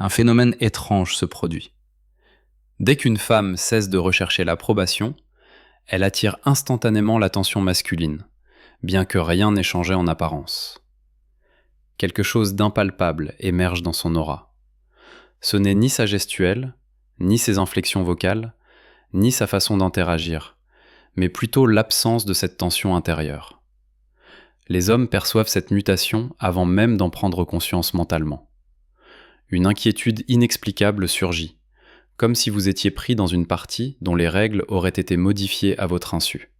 un phénomène étrange se produit. Dès qu'une femme cesse de rechercher l'approbation, elle attire instantanément l'attention masculine, bien que rien n'ait changé en apparence. Quelque chose d'impalpable émerge dans son aura. Ce n'est ni sa gestuelle, ni ses inflexions vocales, ni sa façon d'interagir, mais plutôt l'absence de cette tension intérieure. Les hommes perçoivent cette mutation avant même d'en prendre conscience mentalement. Une inquiétude inexplicable surgit, comme si vous étiez pris dans une partie dont les règles auraient été modifiées à votre insu.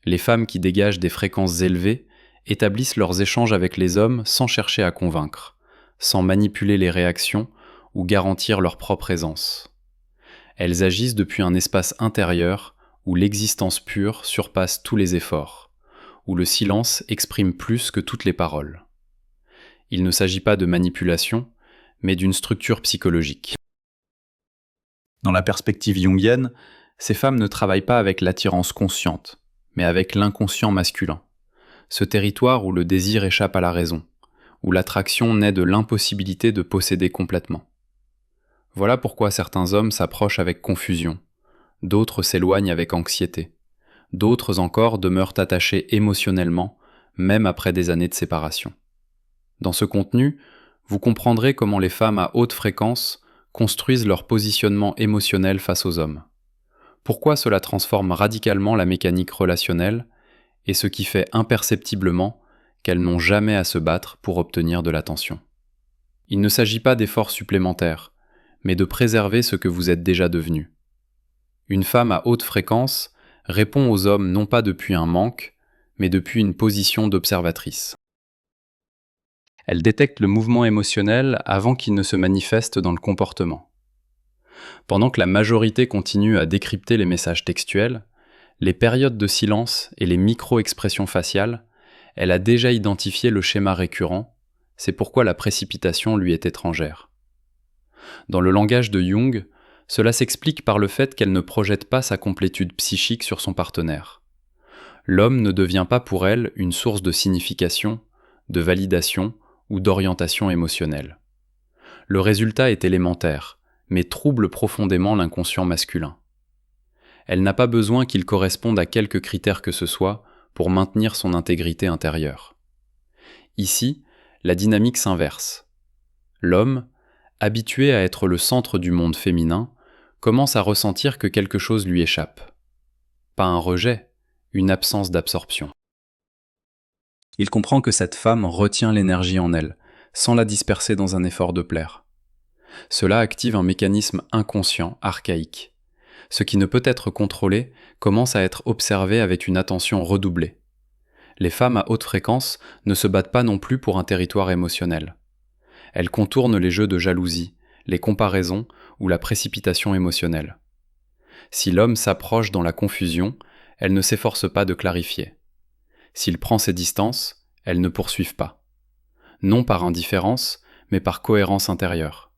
Les femmes qui dégagent des fréquences élevées établissent leurs échanges avec les hommes sans chercher à convaincre, sans manipuler les réactions ou garantir leur propre aisance. Elles agissent depuis un espace intérieur où l'existence pure surpasse tous les efforts, où le silence exprime plus que toutes les paroles. Il ne s'agit pas de manipulation, mais d'une structure psychologique. Dans la perspective jungienne, ces femmes ne travaillent pas avec l'attirance consciente, mais avec l'inconscient masculin, ce territoire où le désir échappe à la raison, où l'attraction naît de l'impossibilité de posséder complètement. Voilà pourquoi certains hommes s'approchent avec confusion, d'autres s'éloignent avec anxiété, d'autres encore demeurent attachés émotionnellement, même après des années de séparation. Dans ce contenu, vous comprendrez comment les femmes à haute fréquence construisent leur positionnement émotionnel face aux hommes. Pourquoi cela transforme radicalement la mécanique relationnelle et ce qui fait imperceptiblement qu'elles n'ont jamais à se battre pour obtenir de l'attention. Il ne s'agit pas d'efforts supplémentaires, mais de préserver ce que vous êtes déjà devenu. Une femme à haute fréquence répond aux hommes non pas depuis un manque, mais depuis une position d'observatrice. Elle détecte le mouvement émotionnel avant qu'il ne se manifeste dans le comportement. Pendant que la majorité continue à décrypter les messages textuels, les périodes de silence et les micro-expressions faciales, elle a déjà identifié le schéma récurrent, c'est pourquoi la précipitation lui est étrangère. Dans le langage de Jung, cela s'explique par le fait qu'elle ne projette pas sa complétude psychique sur son partenaire. L'homme ne devient pas pour elle une source de signification, de validation ou d'orientation émotionnelle. Le résultat est élémentaire, mais trouble profondément l'inconscient masculin. Elle n'a pas besoin qu'il corresponde à quelque critère que ce soit pour maintenir son intégrité intérieure. Ici, la dynamique s'inverse. L'homme, habitué à être le centre du monde féminin, commence à ressentir que quelque chose lui échappe. Pas un rejet, une absence d'absorption. Il comprend que cette femme retient l'énergie en elle, sans la disperser dans un effort de plaire. Cela active un mécanisme inconscient, archaïque. Ce qui ne peut être contrôlé commence à être observé avec une attention redoublée. Les femmes à haute fréquence ne se battent pas non plus pour un territoire émotionnel. Elles contournent les jeux de jalousie, les comparaisons ou la précipitation émotionnelle. Si l'homme s'approche dans la confusion, elles ne s'efforcent pas de clarifier. S'il prend ses distances, elles ne poursuivent pas. Non par indifférence, mais par cohérence intérieure.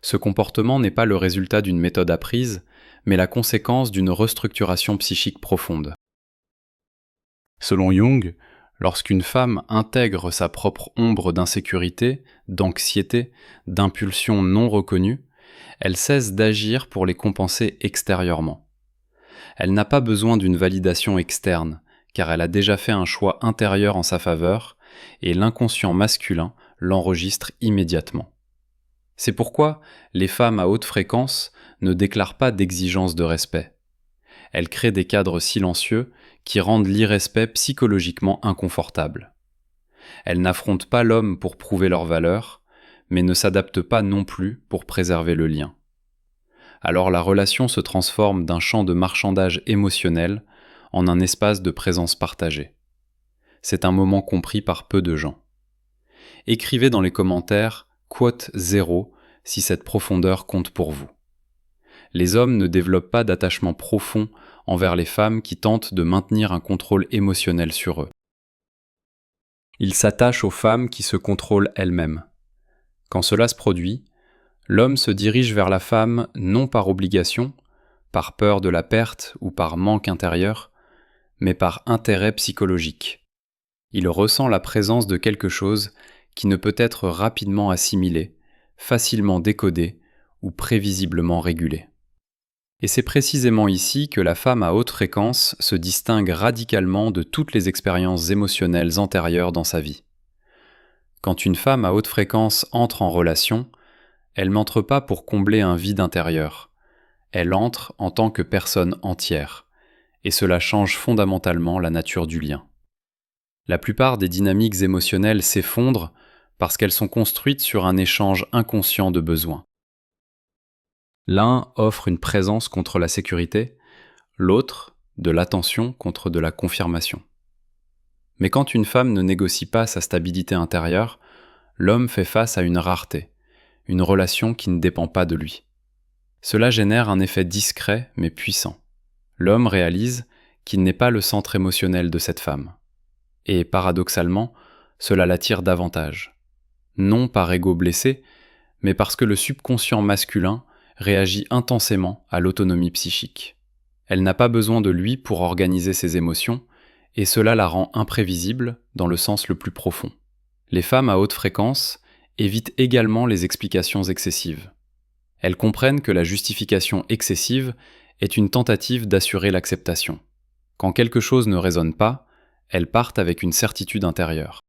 Ce comportement n'est pas le résultat d'une méthode apprise, mais la conséquence d'une restructuration psychique profonde. Selon Jung, lorsqu'une femme intègre sa propre ombre d'insécurité, d'anxiété, d'impulsion non reconnue, elle cesse d'agir pour les compenser extérieurement. Elle n'a pas besoin d'une validation externe, car elle a déjà fait un choix intérieur en sa faveur, et l'inconscient masculin l'enregistre immédiatement. C'est pourquoi les femmes à haute fréquence ne déclarent pas d'exigence de respect. Elles créent des cadres silencieux qui rendent l'irrespect psychologiquement inconfortable. Elles n'affrontent pas l'homme pour prouver leur valeur, mais ne s'adaptent pas non plus pour préserver le lien. Alors la relation se transforme d'un champ de marchandage émotionnel en un espace de présence partagée. C'est un moment compris par peu de gens. Écrivez dans les commentaires quote 0 si cette profondeur compte pour vous. Les hommes ne développent pas d'attachement profond envers les femmes qui tentent de maintenir un contrôle émotionnel sur eux. Ils s'attachent aux femmes qui se contrôlent elles-mêmes. Quand cela se produit, l'homme se dirige vers la femme non par obligation, par peur de la perte ou par manque intérieur, mais par intérêt psychologique. Il ressent la présence de quelque chose qui ne peut être rapidement assimilé, facilement décodé ou prévisiblement régulé. Et c'est précisément ici que la femme à haute fréquence se distingue radicalement de toutes les expériences émotionnelles antérieures dans sa vie. Quand une femme à haute fréquence entre en relation, elle n'entre pas pour combler un vide intérieur. Elle entre en tant que personne entière, et cela change fondamentalement la nature du lien. La plupart des dynamiques émotionnelles s'effondrent parce qu'elles sont construites sur un échange inconscient de besoins. L'un offre une présence contre la sécurité, l'autre de l'attention contre de la confirmation. Mais quand une femme ne négocie pas sa stabilité intérieure, l'homme fait face à une rareté, une relation qui ne dépend pas de lui. Cela génère un effet discret mais puissant. L'homme réalise qu'il n'est pas le centre émotionnel de cette femme. Et paradoxalement, cela l'attire davantage. Non par ego blessé, mais parce que le subconscient masculin réagit intensément à l'autonomie psychique. Elle n'a pas besoin de lui pour organiser ses émotions, et cela la rend imprévisible dans le sens le plus profond. Les femmes à haute fréquence évitent également les explications excessives. Elles comprennent que la justification excessive est une tentative d'assurer l'acceptation. Quand quelque chose ne résonne pas, elles partent avec une certitude intérieure.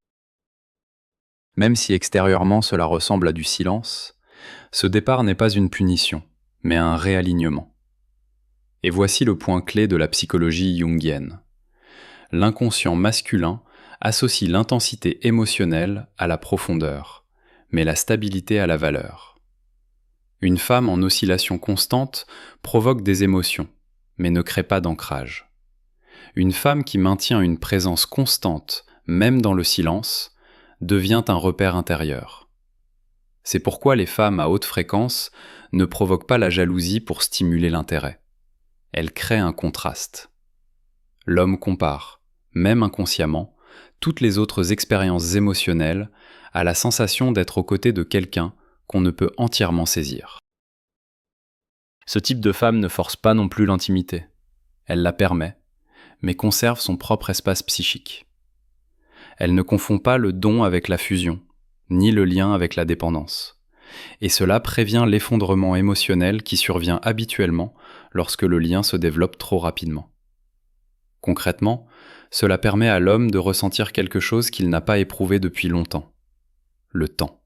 Même si extérieurement cela ressemble à du silence, ce départ n'est pas une punition, mais un réalignement. Et voici le point clé de la psychologie jungienne. L'inconscient masculin associe l'intensité émotionnelle à la profondeur, mais la stabilité à la valeur. Une femme en oscillation constante provoque des émotions, mais ne crée pas d'ancrage. Une femme qui maintient une présence constante, même dans le silence, devient un repère intérieur. C'est pourquoi les femmes à haute fréquence ne provoquent pas la jalousie pour stimuler l'intérêt. Elles créent un contraste. L'homme compare, même inconsciemment, toutes les autres expériences émotionnelles à la sensation d'être aux côtés de quelqu'un qu'on ne peut entièrement saisir. Ce type de femme ne force pas non plus l'intimité. Elle la permet, mais conserve son propre espace psychique. Elle ne confond pas le don avec la fusion, ni le lien avec la dépendance. Et cela prévient l'effondrement émotionnel qui survient habituellement lorsque le lien se développe trop rapidement. Concrètement, cela permet à l'homme de ressentir quelque chose qu'il n'a pas éprouvé depuis longtemps. Le temps.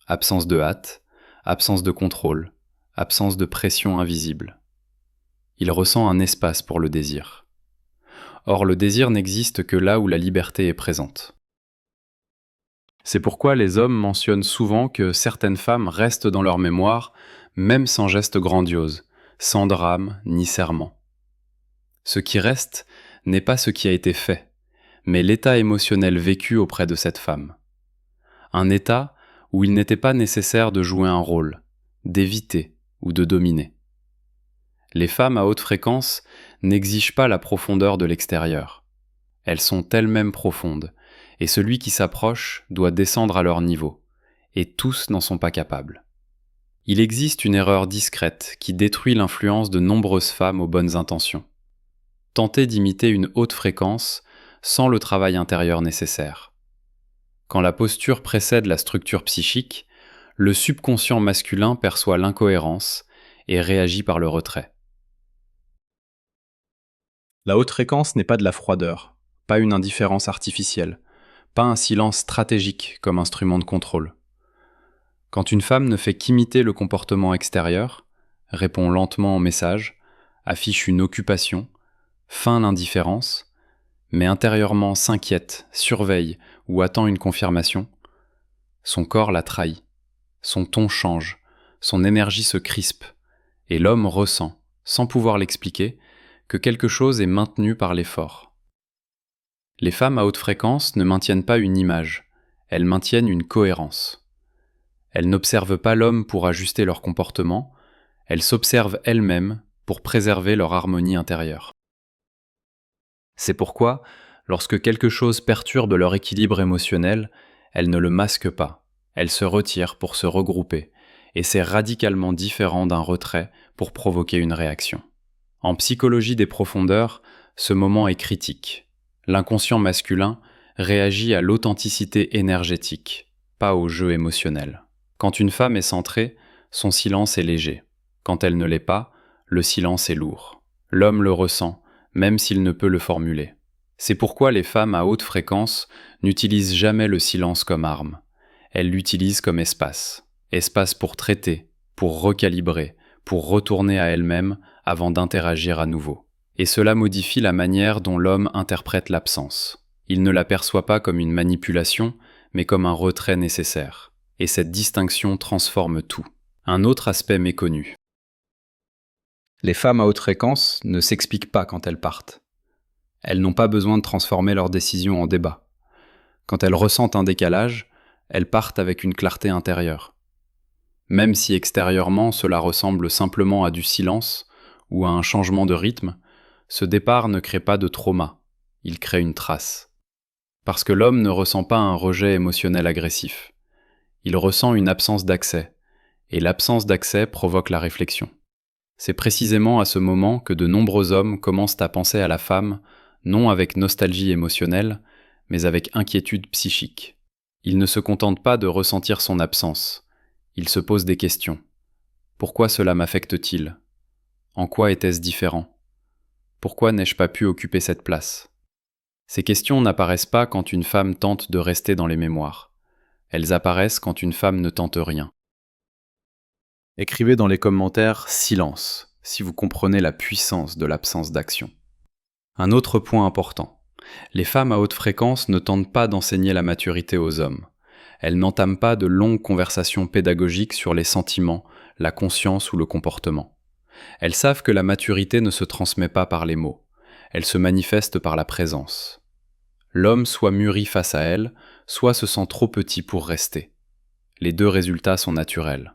Absence de hâte, absence de contrôle, absence de pression invisible. Il ressent un espace pour le désir. Or, le désir n'existe que là où la liberté est présente. C'est pourquoi les hommes mentionnent souvent que certaines femmes restent dans leur mémoire, même sans geste grandiose, sans drame ni serment. Ce qui reste n'est pas ce qui a été fait, mais l'état émotionnel vécu auprès de cette femme. Un état où il n'était pas nécessaire de jouer un rôle, d'éviter ou de dominer. Les femmes à haute fréquence n'exigent pas la profondeur de l'extérieur. Elles sont elles-mêmes profondes, et celui qui s'approche doit descendre à leur niveau, et tous n'en sont pas capables. Il existe une erreur discrète qui détruit l'influence de nombreuses femmes aux bonnes intentions. Tenter d'imiter une haute fréquence sans le travail intérieur nécessaire. Quand la posture précède la structure psychique, le subconscient masculin perçoit l'incohérence et réagit par le retrait. La haute fréquence n'est pas de la froideur, pas une indifférence artificielle, pas un silence stratégique comme instrument de contrôle. Quand une femme ne fait qu'imiter le comportement extérieur, répond lentement aux messages, affiche une occupation, feint l'indifférence, mais intérieurement s'inquiète, surveille ou attend une confirmation, son corps la trahit, son ton change, son énergie se crispe, et l'homme ressent, sans pouvoir l'expliquer, que quelque chose est maintenu par l'effort. Les femmes à haute fréquence ne maintiennent pas une image, elles maintiennent une cohérence. Elles n'observent pas l'homme pour ajuster leur comportement, elles s'observent elles-mêmes pour préserver leur harmonie intérieure. C'est pourquoi, lorsque quelque chose perturbe leur équilibre émotionnel, elles ne le masquent pas, elles se retirent pour se regrouper, et c'est radicalement différent d'un retrait pour provoquer une réaction. En psychologie des profondeurs, ce moment est critique. L'inconscient masculin réagit à l'authenticité énergétique, pas au jeu émotionnel. Quand une femme est centrée, son silence est léger. Quand elle ne l'est pas, le silence est lourd. L'homme le ressent, même s'il ne peut le formuler. C'est pourquoi les femmes à haute fréquence n'utilisent jamais le silence comme arme. Elles l'utilisent comme espace. Espace pour traiter, pour recalibrer, pour retourner à elle-même avant d'interagir à nouveau. Et cela modifie la manière dont l'homme interprète l'absence. Il ne la perçoit pas comme une manipulation, mais comme un retrait nécessaire. Et cette distinction transforme tout. Un autre aspect méconnu. Les femmes à haute fréquence ne s'expliquent pas quand elles partent. Elles n'ont pas besoin de transformer leurs décisions en débat. Quand elles ressentent un décalage, elles partent avec une clarté intérieure. Même si extérieurement cela ressemble simplement à du silence ou à un changement de rythme, ce départ ne crée pas de trauma, il crée une trace. Parce que l'homme ne ressent pas un rejet émotionnel agressif. Il ressent une absence d'accès, et l'absence d'accès provoque la réflexion. C'est précisément à ce moment que de nombreux hommes commencent à penser à la femme, non avec nostalgie émotionnelle, mais avec inquiétude psychique. Ils ne se contentent pas de ressentir son absence, ils se posent des questions. Pourquoi cela m'affecte-t-il ? En quoi était-ce différent ? Pourquoi n'ai-je pas pu occuper cette place ? Ces questions n'apparaissent pas quand une femme tente de rester dans les mémoires. Elles apparaissent quand une femme ne tente rien. Écrivez dans les commentaires « silence » si vous comprenez la puissance de l'absence d'action. Un autre point important. Les femmes à haute fréquence ne tentent pas d'enseigner la maturité aux hommes. Elles n'entament pas de longues conversations pédagogiques sur les sentiments, la conscience ou le comportement. Elles savent que la maturité ne se transmet pas par les mots. Elle se manifeste par la présence. L'homme soit mûrit face à elle, soit se sent trop petit pour rester. Les deux résultats sont naturels.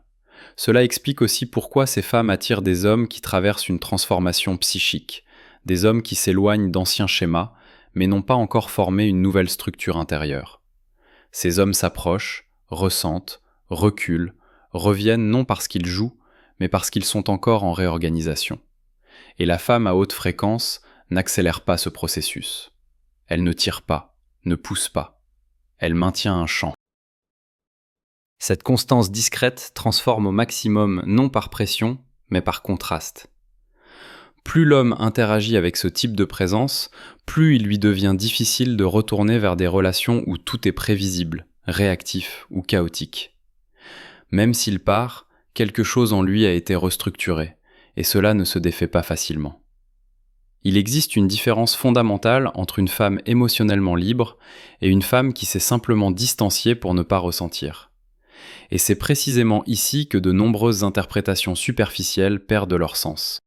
Cela explique aussi pourquoi ces femmes attirent des hommes qui traversent une transformation psychique, des hommes qui s'éloignent d'anciens schémas, mais n'ont pas encore formé une nouvelle structure intérieure. Ces hommes s'approchent, ressentent, reculent, reviennent non parce qu'ils jouent, mais parce qu'ils sont encore en réorganisation. Et la femme à haute fréquence n'accélère pas ce processus. Elle ne tire pas, ne pousse pas. Elle maintient un champ. Cette constance discrète transforme au maximum non par pression, mais par contraste. Plus l'homme interagit avec ce type de présence, plus il lui devient difficile de retourner vers des relations où tout est prévisible, réactif ou chaotique. Même s'il part, quelque chose en lui a été restructuré, et cela ne se défait pas facilement. Il existe une différence fondamentale entre une femme émotionnellement libre et une femme qui s'est simplement distanciée pour ne pas ressentir. Et c'est précisément ici que de nombreuses interprétations superficielles perdent leur sens.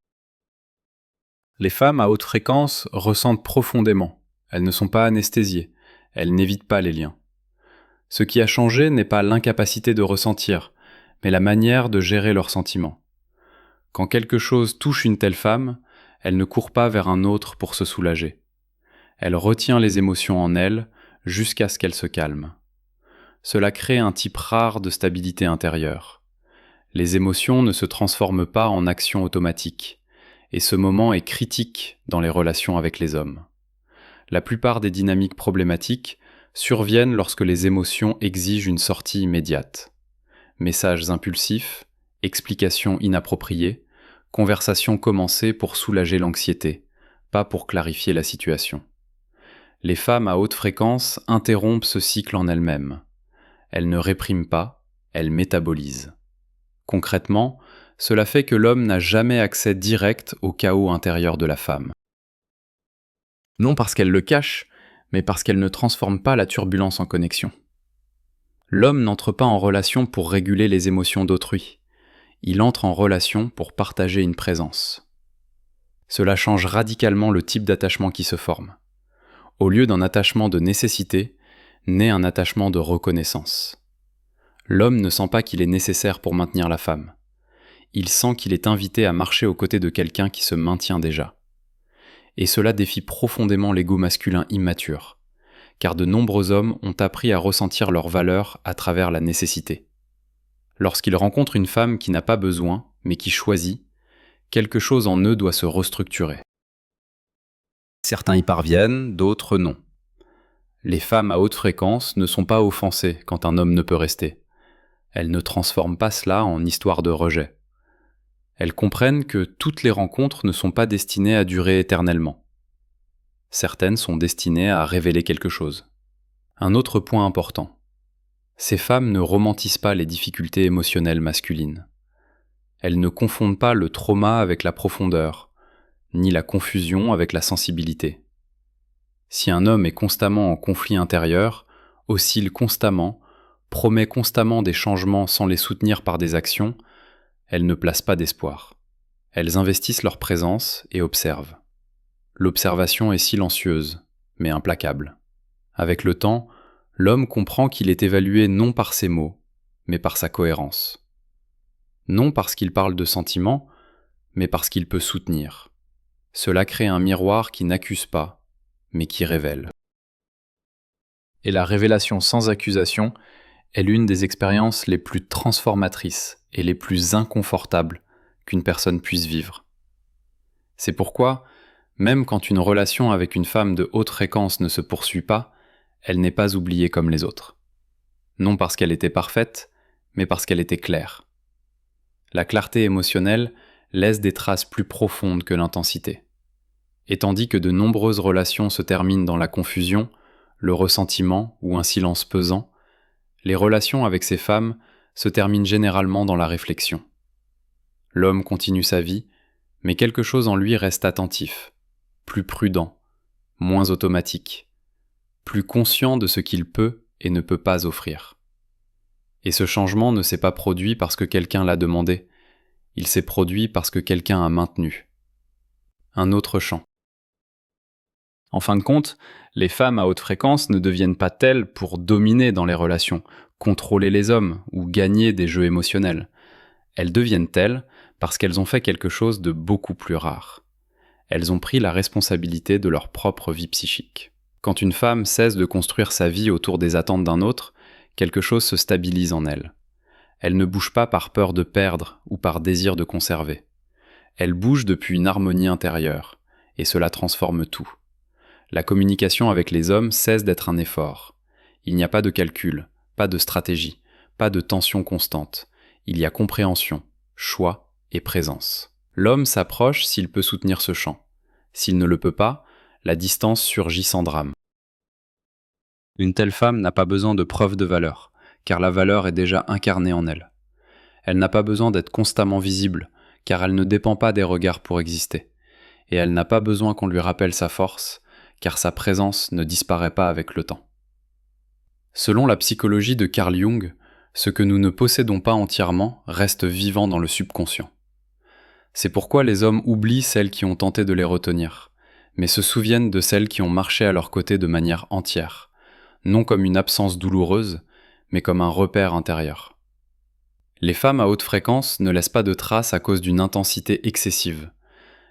Les femmes à haute fréquence ressentent profondément. Elles ne sont pas anesthésiées. Elles n'évitent pas les liens. Ce qui a changé n'est pas l'incapacité de ressentir, mais la manière de gérer leurs sentiments. Quand quelque chose touche une telle femme, elle ne court pas vers un autre pour se soulager. Elle retient les émotions en elle jusqu'à ce qu'elles se calment. Cela crée un type rare de stabilité intérieure. Les émotions ne se transforment pas en actions automatiques, et ce moment est critique dans les relations avec les hommes. La plupart des dynamiques problématiques surviennent lorsque les émotions exigent une sortie immédiate. Messages impulsifs, explications inappropriées, conversations commencées pour soulager l'anxiété, pas pour clarifier la situation. Les femmes à haute fréquence interrompent ce cycle en elles-mêmes. Elles ne répriment pas, elles métabolisent. Concrètement, cela fait que l'homme n'a jamais accès direct au chaos intérieur de la femme. Non parce qu'elle le cache, mais parce qu'elle ne transforme pas la turbulence en connexion. L'homme n'entre pas en relation pour réguler les émotions d'autrui. Il entre en relation pour partager une présence. Cela change radicalement le type d'attachement qui se forme. Au lieu d'un attachement de nécessité, naît un attachement de reconnaissance. L'homme ne sent pas qu'il est nécessaire pour maintenir la femme. Il sent qu'il est invité à marcher aux côtés de quelqu'un qui se maintient déjà. Et cela défie profondément l'ego masculin immature, car de nombreux hommes ont appris à ressentir leur valeur à travers la nécessité. Lorsqu'ils rencontrent une femme qui n'a pas besoin, mais qui choisit, quelque chose en eux doit se restructurer. Certains y parviennent, d'autres non. Les femmes à haute fréquence ne sont pas offensées quand un homme ne peut rester. Elles ne transforment pas cela en histoire de rejet. Elles comprennent que toutes les rencontres ne sont pas destinées à durer éternellement. Certaines sont destinées à révéler quelque chose. Un autre point important. Ces femmes ne romantisent pas les difficultés émotionnelles masculines. Elles ne confondent pas le trauma avec la profondeur, ni la confusion avec la sensibilité. Si un homme est constamment en conflit intérieur, oscille constamment, promet constamment des changements sans les soutenir par des actions, elles ne placent pas d'espoir. Elles investissent leur présence et observent. L'observation est silencieuse, mais implacable. Avec le temps, l'homme comprend qu'il est évalué non par ses mots, mais par sa cohérence. Non parce qu'il parle de sentiments, mais parce qu'il peut soutenir. Cela crée un miroir qui n'accuse pas, mais qui révèle. Et la révélation sans accusation est l'une des expériences les plus transformatrices et les plus inconfortables qu'une personne puisse vivre. C'est pourquoi, même quand une relation avec une femme de haute fréquence ne se poursuit pas, elle n'est pas oubliée comme les autres. Non parce qu'elle était parfaite, mais parce qu'elle était claire. La clarté émotionnelle laisse des traces plus profondes que l'intensité. Et tandis que de nombreuses relations se terminent dans la confusion, le ressentiment ou un silence pesant, les relations avec ces femmes se terminent généralement dans la réflexion. L'homme continue sa vie, mais quelque chose en lui reste attentif, plus prudent, moins automatique, plus conscient de ce qu'il peut et ne peut pas offrir. Et ce changement ne s'est pas produit parce que quelqu'un l'a demandé, il s'est produit parce que quelqu'un a maintenu. Un autre champ. En fin de compte, les femmes à haute fréquence ne deviennent pas telles pour dominer dans les relations, contrôler les hommes ou gagner des jeux émotionnels. Elles deviennent telles parce qu'elles ont fait quelque chose de beaucoup plus rare. Elles ont pris la responsabilité de leur propre vie psychique. Quand une femme cesse de construire sa vie autour des attentes d'un autre, quelque chose se stabilise en elle. Elle ne bouge pas par peur de perdre ou par désir de conserver. Elle bouge depuis une harmonie intérieure, et cela transforme tout. La communication avec les hommes cesse d'être un effort. Il n'y a pas de calcul, pas de stratégie, pas de tension constante. Il y a compréhension, choix et présence. L'homme s'approche s'il peut soutenir ce champ. S'il ne le peut pas, la distance surgit sans drame. Une telle femme n'a pas besoin de preuves de valeur, car la valeur est déjà incarnée en elle. Elle n'a pas besoin d'être constamment visible, car elle ne dépend pas des regards pour exister. Et elle n'a pas besoin qu'on lui rappelle sa force, car sa présence ne disparaît pas avec le temps. Selon la psychologie de Carl Jung, ce que nous ne possédons pas entièrement reste vivant dans le subconscient. C'est pourquoi les hommes oublient celles qui ont tenté de les retenir, mais se souviennent de celles qui ont marché à leur côté de manière entière, non comme une absence douloureuse, mais comme un repère intérieur. Les femmes à haute fréquence ne laissent pas de traces à cause d'une intensité excessive.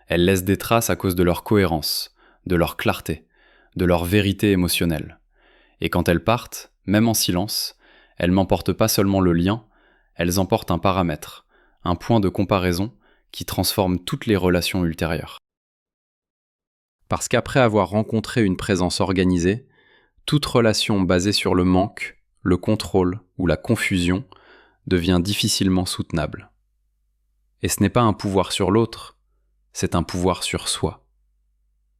Elles laissent des traces à cause de leur cohérence, de leur clarté, de leur vérité émotionnelle. Et quand elles partent, même en silence, elles n'emportent pas seulement le lien, elles emportent un paramètre, un point de comparaison qui transforme toutes les relations ultérieures. Parce qu'après avoir rencontré une présence organisée, toute relation basée sur le manque, le contrôle ou la confusion devient difficilement soutenable. Et ce n'est pas un pouvoir sur l'autre, c'est un pouvoir sur soi.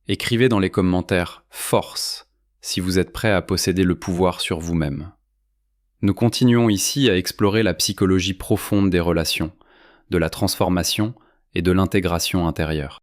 Écrivez dans les commentaires « Force » si vous êtes prêt à posséder le pouvoir sur vous-même. Nous continuons ici à explorer la psychologie profonde des relations, de la transformation et de l'intégration intérieure.